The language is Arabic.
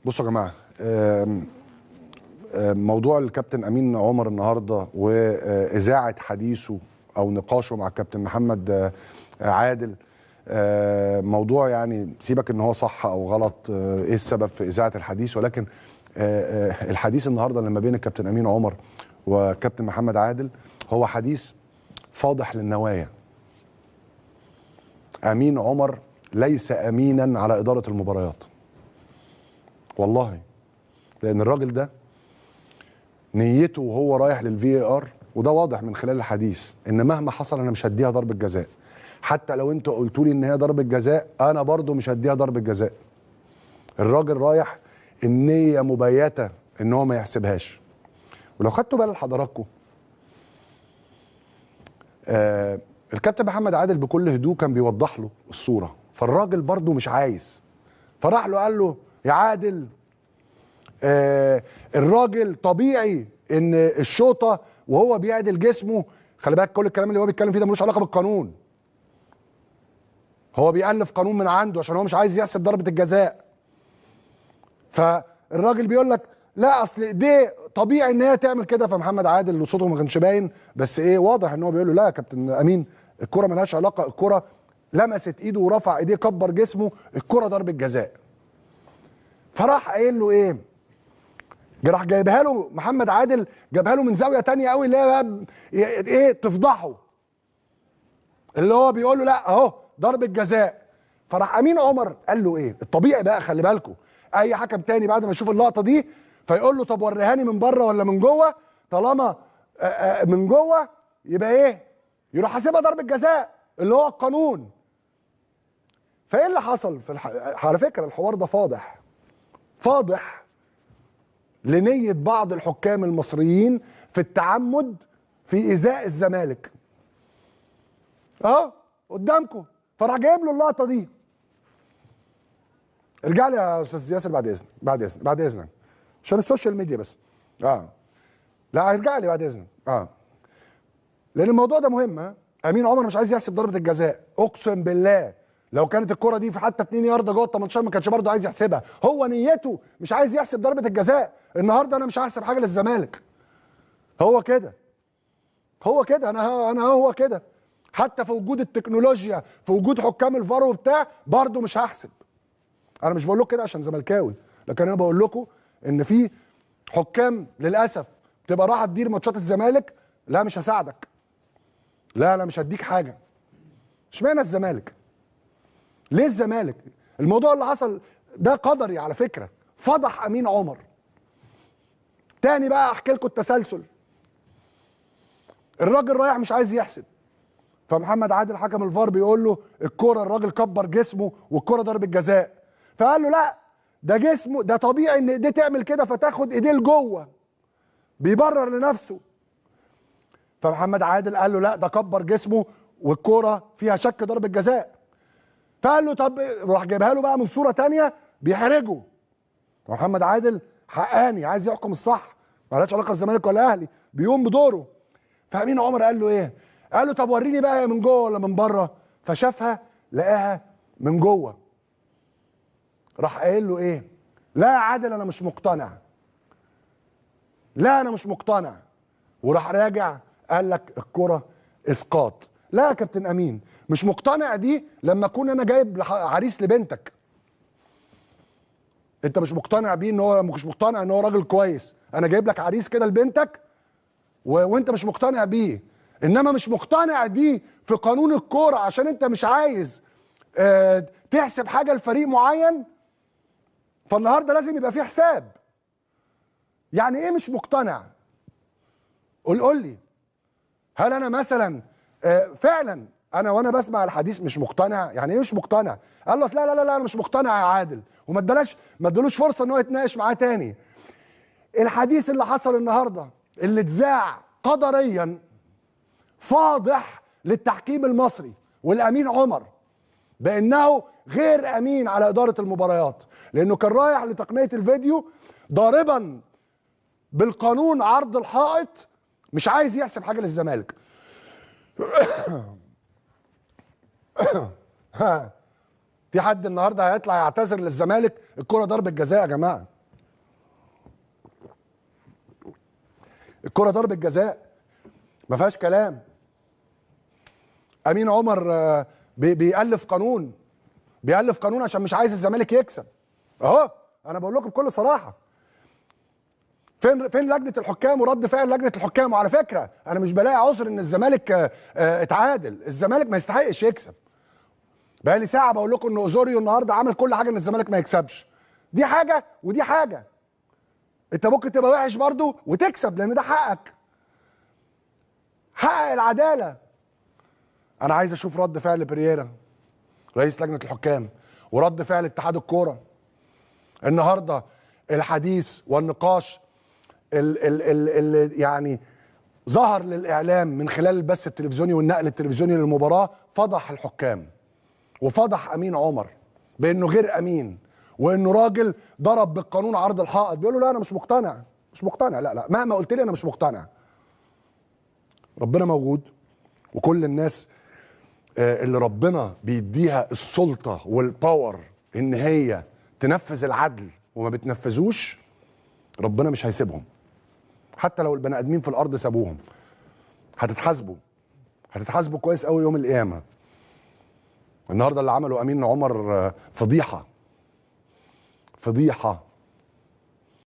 بصوا يا جماعه، موضوع الكابتن امين عمر النهارده واذاعه حديثه او نقاشه مع الكابتن محمد عادل، موضوع يعني سيبك ان هو صح او غلط، ايه السبب في اذاعه الحديث، ولكن الحديث النهارده اللي ما بين الكابتن امين عمر وكابتن محمد عادل هو حديث فاضح للنوايا. امين عمر ليس امينا على اداره المباريات والله، لان الراجل ده نيته وهو رايح للفي ار، وده واضح من خلال الحديث، ان مهما حصل انا مش هديها ضربه جزاء. حتى لو انتوا قلتوا لي ان هي ضربه جزاء انا برضو مش هديها ضربه جزاء. الراجل رايح النيه مبيته ان هو ما يحسبهاش. ولو خدتوا بال حضراتكم، الكابتن محمد عادل بكل هدوء كان بيوضح له الصوره، فالراجل برضو مش عايز، فراح له قال له يا عادل، الراجل طبيعي ان الشوطه وهو بيعدل جسمه، خلي بالك كل الكلام اللي هو بيتكلم فيه ده ملوش علاقه بالقانون. هو بيألف قانون من عنده عشان هو مش عايز يحسب ضربه الجزاء. فالراجل بيقول لك لا اصل دي طبيعي ان هي تعمل كده. فمحمد عادل اللي صوته ما كانش باين بس ايه واضح ان هو بيقول له لا يا كابتن امين، الكره مالهاش علاقه، الكره لمست ايده ورفع ايديه كبر جسمه، الكره ضربه جزاء. فراح قايل له ايه؟ راح جايبها له محمد عادل، جابها له من زاويه تانية قوي اللي هي بقى ايه تفضحه، اللي هو بيقول له لا اهو ضربه جزاء. فراح امين عمر قال له ايه؟ الطبيعي بقى خلي بالكم اي حكم تاني بعد ما يشوف اللقطه دي فيقول له طب وريهاني من بره ولا من جوه، طالما من جوه يبقى ايه؟ يروح حاسبها ضربه جزاء اللي هو القانون. فايه اللي حصل في على فكره الحوار ده فاضح لنية بعض الحكام المصريين في التعمد في إيذاء الزمالك. قدامكم. فراح جايب له اللقطة دي. ارجع لي يا استاذ ياسر بعد اذنك عشان السوشيال ميديا بس. لا ارجع لي بعد اذنك. لان الموضوع ده مهم. امين عمر مش عايز يحسب ضربة الجزاء، اقسم بالله لو كانت الكرة دي في حتى 2 ياردة جوه ال 18 ما كانش برضه عايز يحسبها. هو نيته مش عايز يحسب ضربة الجزاء. النهارده انا مش هحسب حاجة للزمالك. هو كده انا هو كده. حتى في وجود التكنولوجيا، في وجود حكام الفار وبتاع، برضه مش هحسب. انا مش بقول لكم كده عشان زملكاوي، لكن انا بقول لكم ان في حكام للاسف تبقى رايحه تدير ماتشات الزمالك، لا مش هساعدك، لا انا مش هديك حاجه. اشمعنى الزمالك؟ ليه الزمالك؟ الموضوع اللي حصل ده قدري على فكره، فضح امين عمر. تاني بقى احكي لكم التسلسل. الراجل رايح مش عايز يحسب، فمحمد عادل حكم الفار بيقول له الكرة الراجل كبر جسمه والكرة ضربة جزاء، فقال له لا ده جسمه، ده طبيعي ان ايديه تعمل كده فتاخد ايديه لجوه، بيبرر لنفسه. فمحمد عادل قال له لا ده كبر جسمه والكرة فيها شك ضربة جزاء. فقال له طب راح جايبها له بقى من صورة تانية بيحرجه. محمد عادل حقاني عايز يحكم الصح، مالهاش علاقة بالزمالك ولا اهلي، بيقوم بدوره. فامين عمر قال له ايه؟ قال له طب وريني بقى هي من جوه ولا من بره؟ فشافها لقاها من جوه. راح قايل له ايه؟ لا يا عادل انا مش مقتنع، لا انا مش مقتنع. وراح راجع قال لك الكرة اسقاط. لا يا كابتن امين، مش مقتنع دي لما اكون انا جايب عريس لبنتك. انت مش مقتنع بيه ان هو مش مقتنع ان هو راجل كويس، انا جايب لك عريس كده لبنتك وانت مش مقتنع بيه. انما مش مقتنع دي في قانون الكوره عشان انت مش عايز تحسب حاجه لفريق معين، فالنهارده لازم يبقى في حساب. يعني ايه مش مقتنع؟ قول لي، هل انا مثلا فعلا انا وانا بسمع الحديث مش مقتنع؟ يعني ايه مش مقتنع؟ قال له لا لا لا لا انا مش مقتنع يا عادل، وما ادالوش فرصه ان هو يتناقش معاه تاني. الحديث اللي حصل النهارده اللي اتذاع قدريا فاضح للتحكيم المصري والامين عمر بانه غير امين على اداره المباريات، لانه كان رايح لتقنيه الفيديو ضاربا بالقانون عرض الحائط، مش عايز يحسب حاجه للزمالك. في حد النهارده هيطلع يعتذر للزمالك الكره ضربه جزاء يا جماعه؟ الكره ضربه جزاء ما فيهاش كلام. امين عمر بيألف قانون، بيألف قانون عشان مش عايز الزمالك يكسب. اهو انا بقول لكم بكل صراحه. فين لجنه الحكام ورد فعل لجنه الحكام؟ وعلى فكره انا مش بلاقي عذر ان الزمالك اتعادل، الزمالك ما يستحقش يكسب. بقالي ساعه بقول لكم ان اوزوريو النهارده عمل كل حاجه ان الزمالك ما يكسبش. دي حاجه ودي حاجه. انت ممكن تبقى وحش برضو وتكسب لان ده حقك، حقق العداله. انا عايز اشوف رد فعل بريرا رئيس لجنه الحكام ورد فعل اتحاد الكوره. النهارده الحديث والنقاش اللي يعني ظهر للاعلام من خلال البث التلفزيوني والنقل التلفزيوني للمباراه فضح الحكام وفضح امين عمر بانه غير امين، وانه راجل ضرب بالقانون عرض الحائط. بيقول له لا انا مش مقتنع، مش مقتنع، لا مهما قلت لي انا مش مقتنع. ربنا موجود، وكل الناس اللي ربنا بيديها السلطه والباور ان هي تنفذ العدل وما بتنفذوش، ربنا مش هيسيبهم. حتى لو البني ادمين في الارض سابوهم هتتحاسبوا كويس قوي يوم القيامه. النهارده اللي عمله امين عمر فضيحه، فضيحه.